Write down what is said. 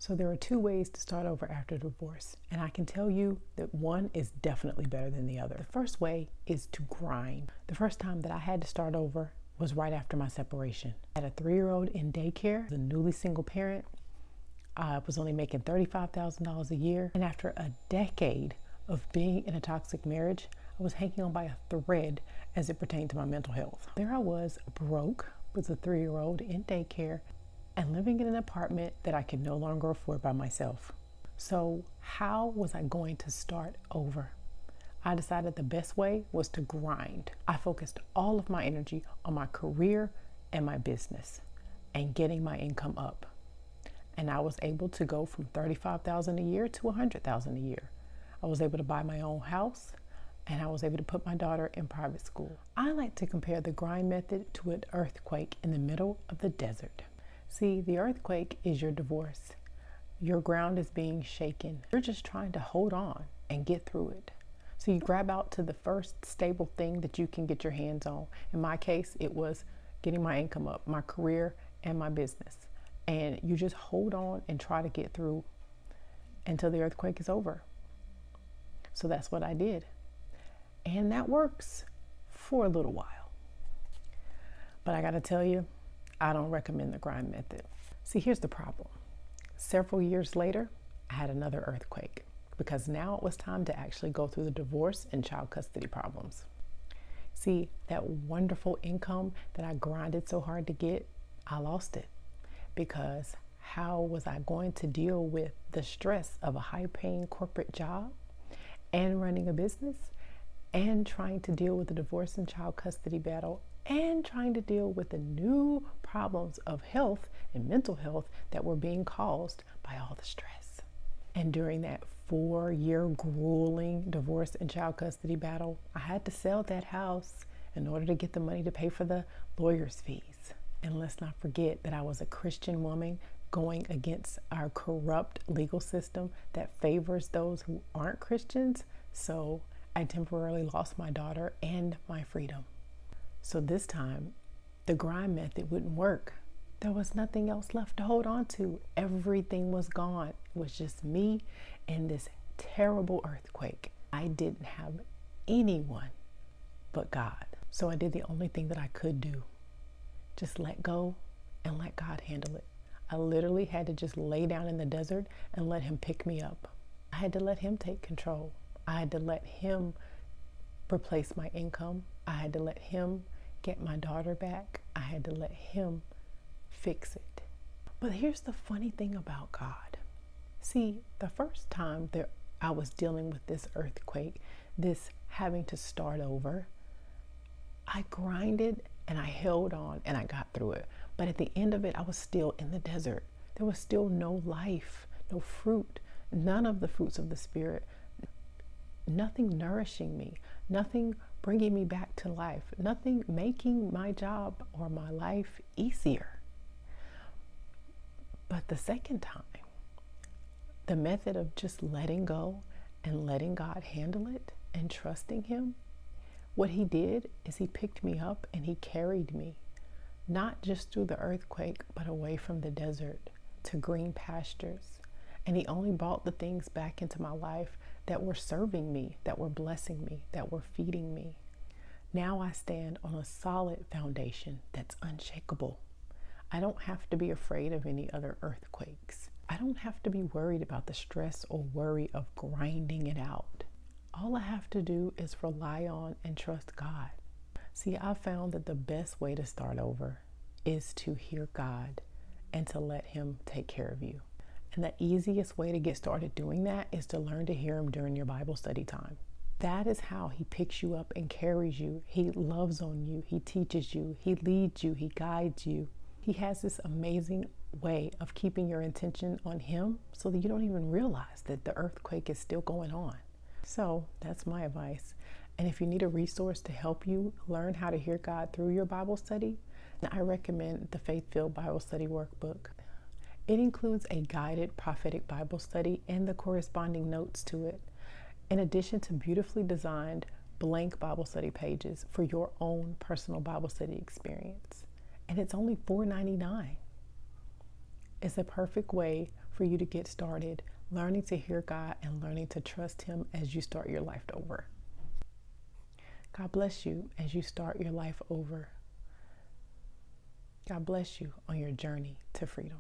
So there are two ways to start over after divorce, and I can tell you that one is definitely better than the other. The first way is to grind. The first time that I had to start over was right after my separation. I had a 3-year-old in daycare, a newly single parent. I was only making $35,000 a year, and after a decade of being in a toxic marriage, I was hanging on by a thread as it pertained to my mental health. There I was, broke, with a 3-year-old in daycare, and living in an apartment that I could no longer afford by myself. So how was I going to start over? I decided the best way was to grind. I focused all of my energy on my career and my business and getting my income up. And I was able to go from $35,000 a year to $100,000 a year. I was able to buy my own house, and I was able to put my daughter in private school. I like to compare the grind method to an earthquake in the middle of the desert. See, the earthquake is your divorce. Your ground is being shaken. You're just trying to hold on and get through it. So you grab out to the first stable thing that you can get your hands on. In my case, it was getting my income up, my career and my business. And you just hold on and try to get through until the earthquake is over. So that's what I did. And that works for a little while. But I gotta tell you, I don't recommend the grind method. See, here's the problem. Several years later, I had another earthquake because now it was time to actually go through the divorce and child custody problems. See, that wonderful income that I grinded so hard to get, I lost it because how was I going to deal with the stress of a high-paying corporate job and running a business and trying to deal with the divorce and child custody battle and trying to deal with the new problems of health and mental health that were being caused by all the stress. And during that 4-year grueling divorce and child custody battle, I had to sell that house in order to get the money to pay for the lawyer's fees. And let's not forget that I was a Christian woman going against our corrupt legal system that favors those who aren't Christians. So I temporarily lost my daughter and my freedom. So this time, the grind method wouldn't work. There was nothing else left to hold on to. Everything was gone. It was just me and this terrible earthquake. I didn't have anyone but God. So I did the only thing that I could do. Just let go and let God handle it. I literally had to just lay down in the desert and let him pick me up. I had to let him take control. I had to let him replace my income. I had to let him get my daughter back. I had to let him fix it. But here's the funny thing about God. See, the first time that I was dealing with this earthquake, this having to start over, I grinded and I held on and I got through it. But at the end of it, I was still in the desert. There was still no life, no fruit, none of the fruits of the Spirit, nothing nourishing me, nothing bringing me back to life, nothing making my job or my life easier. But the second time, the method of just letting go and letting God handle it and trusting him, what he did is he picked me up and he carried me, not just through the earthquake, but away from the desert to green pastures. And he only brought the things back into my life that were serving me, that were blessing me, that were feeding me. Now I stand on a solid foundation that's unshakable. I don't have to be afraid of any other earthquakes. I don't have to be worried about the stress or worry of grinding it out. All I have to do is rely on and trust God. See, I found that the best way to start over is to hear God and to let him take care of you. And the easiest way to get started doing that is to learn to hear him during your Bible study time. That is how he picks you up and carries you. He loves on you. He teaches you. He leads you. He guides you. He has this amazing way of keeping your attention on him so that you don't even realize that the earthquake is still going on. So that's my advice. And if you need a resource to help you learn how to hear God through your Bible study, I recommend the Faith-Filled Bible Study Workbook. It includes a guided prophetic Bible study and the corresponding notes to it, in addition to beautifully designed blank Bible study pages for your own personal Bible study experience. And it's only $4.99. It's a perfect way for you to get started learning to hear God and learning to trust Him as you start your life over. God bless you as you start your life over. God bless you on your journey to freedom.